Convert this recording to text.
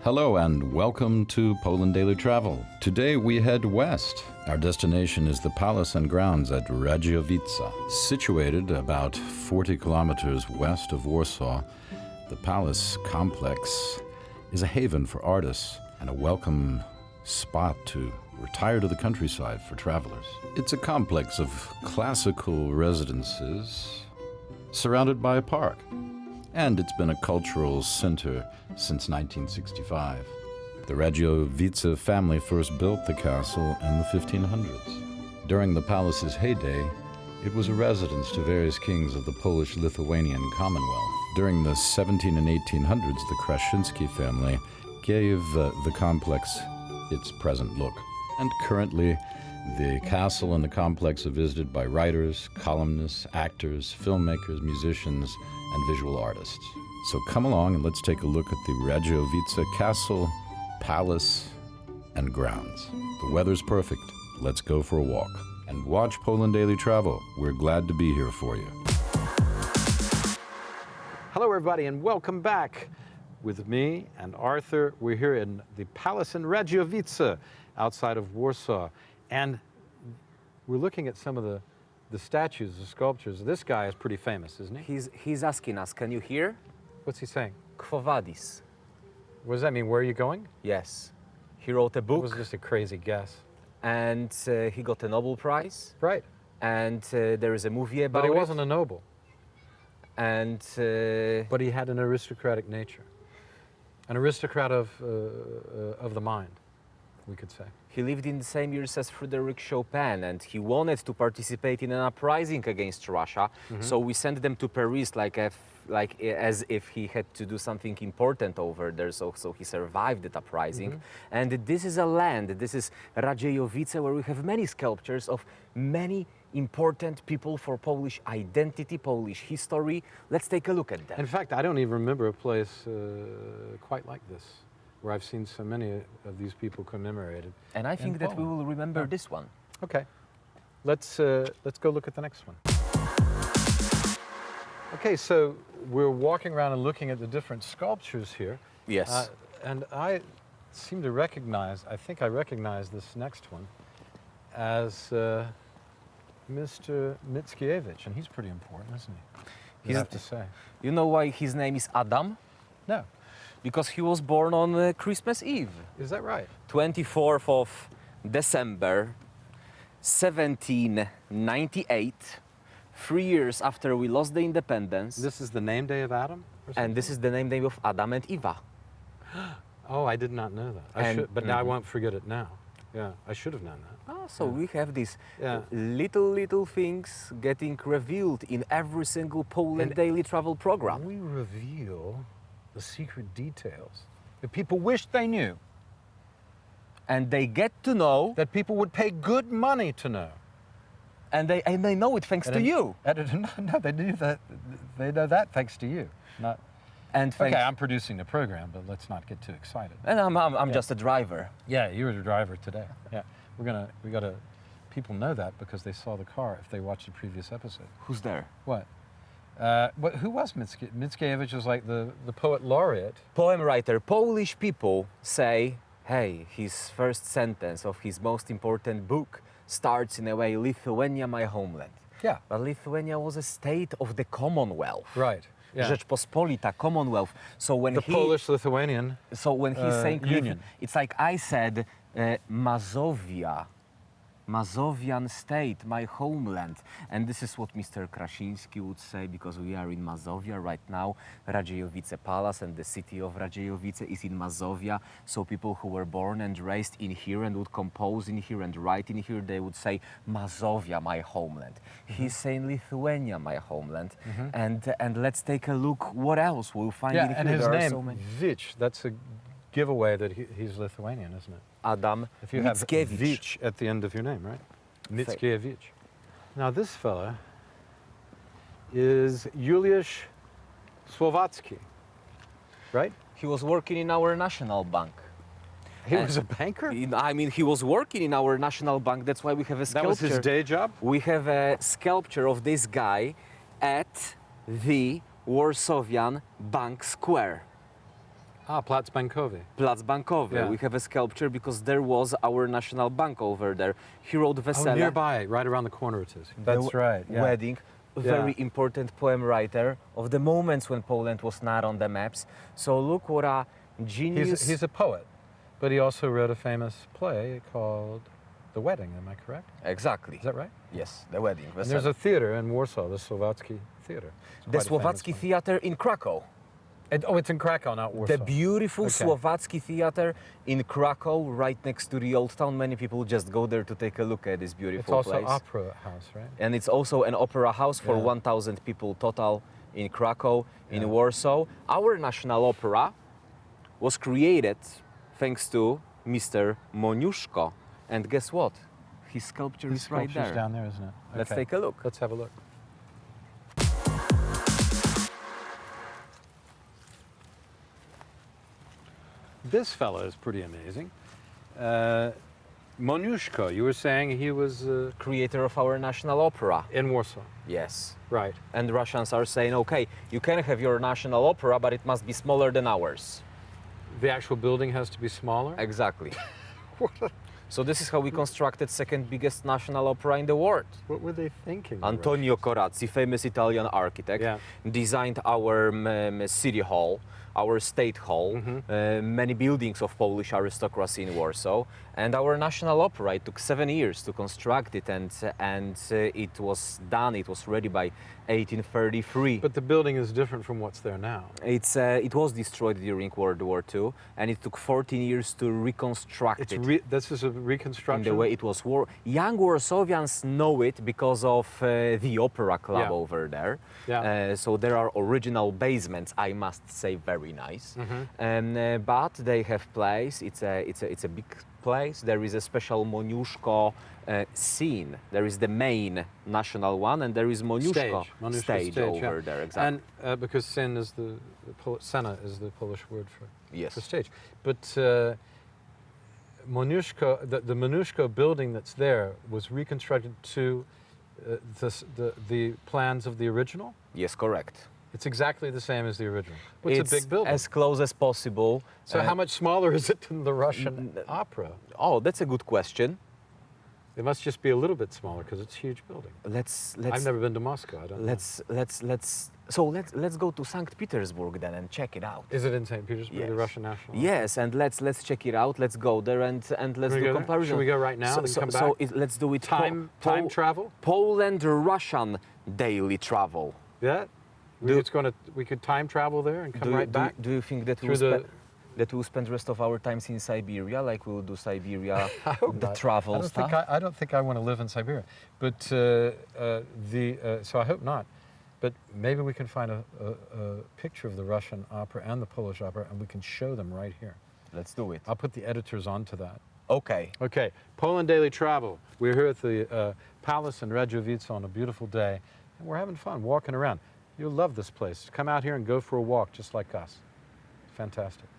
Hello and welcome to Poland Daily Travel. Today we head west. Our destination is the palace and grounds at Radziejowice. Situated about 40 kilometers west of Warsaw, the palace complex is a haven for artists and a welcome spot to retire to the countryside for travelers. It's a complex of classical residences surrounded by a park, and it's been a cultural center since 1965. The Radziejowice family first built the castle in the 1500s. During the palace's heyday, it was a residence to various kings of the Polish-Lithuanian Commonwealth. During the 17 and 1800s, the Krasinski family gave the complex its present look. And currently, the castle and the complex are visited by writers, columnists, actors, filmmakers, musicians, and visual artists. So come along and let's take a look at the Radziejowice Castle, Palace, and grounds. The weather's perfect. Let's go for a walk. And watch Poland Daily Travel. We're glad to be here for you. Hello everybody and welcome back. With me and Arthur, we're here in the palace in Radziejowice, outside of Warsaw. And we're looking at some of the statues, the sculptures. This guy is pretty famous, isn't he? He's asking us, can you hear? What's he saying? Quo vadis. What does that mean? Where are you going? Yes. He wrote a It book. was just a crazy guess. And he got a Nobel Prize. Right. And there is a movie about But it. he wasn't a noble. And But he had an aristocratic nature. An aristocrat of the mind, we could say. he lived in the same years as Frédéric Chopin, and he wanted to participate in an uprising against Russia. So we sent them to Paris as if he had to do something important over there. So he survived that uprising. And this is a land, this is Radziejowice, where we have many sculptures of many important people for Polish identity, Polish history. Let's take a look at them. In fact, I don't even remember a place quite like this, where I've seen so many of these people commemorated. And I think that we Poland. will remember this one. Okay, let's go look at the next one. Okay, so we're walking around and looking at the different sculptures here. Yes. And I seem to recognize, I think I recognize this next one as Mr. Mickiewicz, and he's pretty important, isn't he? You have to say. You know why his name is Adam? No. Because he was born on Christmas Eve. Is that right? 24th of December, 1798, 3 years after we lost the independence. This is the name day of Adam? And this is the name of Adam and Eva. Oh, I did not know that. I And- should, but now I won't forget it now. Yeah, I should have known that. So we have these Yeah. little things getting revealed in every single Poland And- daily travel program. We reveal the secret details that people wished they knew, And they get to know, that people would pay good money to know. and they know it thanks to you. No, they do that. They know that thanks to you. Not. And thanks, Okay, I'm producing the program, but let's not get too excited. and I'm just a driver. Yeah, you were the driver today. Yeah, we gotta. People know that because they saw the car if they watched the previous episode. Who's there? What? Who was Mickiewicz? Mickiewicz was like the poet laureate. Poem writer. Polish people say, hey, his first sentence of his most important book starts in a way, Lithuania, my homeland. Yeah. But Lithuania was a state of the Commonwealth. Right. Yeah. Rzeczpospolita, Commonwealth. So when The Polish-Lithuanian. So when he's saying union. it's like I said, Mazovia, Mazovian state, my homeland. And this is what Mr. Krasinski would say, because we are in Mazovia right now. Radziejowice Palace and the city of Radziejowice is in Mazovia. So people who were born and raised in here and would compose in here and write in here, they would say Mazovia, my homeland. He's saying Lithuania, my homeland. And let's take a look what else we'll find in Yeah, here. and his There are name, so many. Vich, that's a giveaway that he's Lithuanian, isn't it? Adam If you have Mickiewicz. Vich at the end of your name, right? Mickiewicz. Now this fella is Juliusz Słowacki, right? He was working in our national bank. He was a banker? I mean, he was working in our national bank. That's why we have a That sculpture. was his day job? We have a sculpture of this guy at the Warsawian Bank Square. Ah, Plac Bankowy. Plac Bankowy. Yeah. We have a sculpture because there was our national bank over there. He wrote Oh, Wesele. nearby, right around the corner it is. the That's right, yeah. Wedding. A Yeah. very important poem writer of the moments when Poland was not on the maps. So look what a genius. He's a poet, but he also wrote a famous play called The Wedding, am I correct? Exactly. Is that right? Yes, the wedding. And there's a theater in Warsaw, the Słowacki Theater. It's the quite a famous Słowacki one. Theater in Krakow. Oh, it's in Krakow, not Warsaw. The beautiful Okay. Słowacki Theater in Krakow, right next to the old town. Many people just go there to take a look at this It's beautiful also place. opera house, right? And it's also an opera house for Yeah. 1,000 people total in Krakow, in Yeah. Warsaw. Our national opera was created thanks to Mr. Moniuszko. And guess what? His sculpture His is right sculpture's there. down there, isn't it? Let's Okay. take a look. Let's have a look. This fella is pretty amazing. Moniuszko, you were saying he was Creator of our national opera. in Warsaw. Yes. Right. And Russians are saying, okay, you can have your national opera, but it must be smaller than ours. The actual building has to be smaller? Exactly. So this is how we constructed second biggest national opera in the world. What were they thinking? the Antonio Corazzi, famous Italian architect, Yeah. designed our city hall, our state hall, many buildings of Polish aristocracy in Warsaw, and our national opera. It took 7 years to construct it, and it was done. It was ready by 1833. But the building is different from what's there now. It was destroyed during World War II, and it took 14 years to reconstruct it. This is a In reconstruction? the way it was young Warsawians know it because of the opera club Yeah. over there. Yeah. So there are original basements, I must say, very nice. But they have place. It's a big place. There is a special Moniuszko scene. There is the main national one, and there is Moniuszko Stage. Moniuszko stage yeah. over there. Exactly. And because Sen is Sena is the Polish word for Yes. stage. But Moniuszko, the Moniuszko building that's there was reconstructed to the plans of the original? Yes, correct. It's exactly the same as the original. It's a big building. As close as possible. So how much smaller is it than the Russian opera? Oh, that's a good question. It must just be a little bit smaller because it's a huge building. Let's I've never been to Moscow. I don't know. let's go to St. Petersburg then and check it out. Is it in St. Petersburg, the Yes. Russian National? Yes, and let's check it out. Let's go there and let's we do go there? comparison. Should we go right now and come back? Let's do it. Time travel? Poland-Russian daily travel. Yeah. We could time travel there and come right back. Do you think that through we'll spend the rest of our times in Siberia, like we'll do Siberia, the not. travel stuff? I don't think I want to live in Siberia, but so I hope not. But maybe we can find a picture of the Russian opera and the Polish opera, and we can show them right here. Let's do it. I'll put the editors onto that. Okay. Okay, Poland Daily Travel. We're here at the Palace in Radziejowice on a beautiful day, and we're having fun walking around. You'll love this place. Come out here and go for a walk just like us. Fantastic.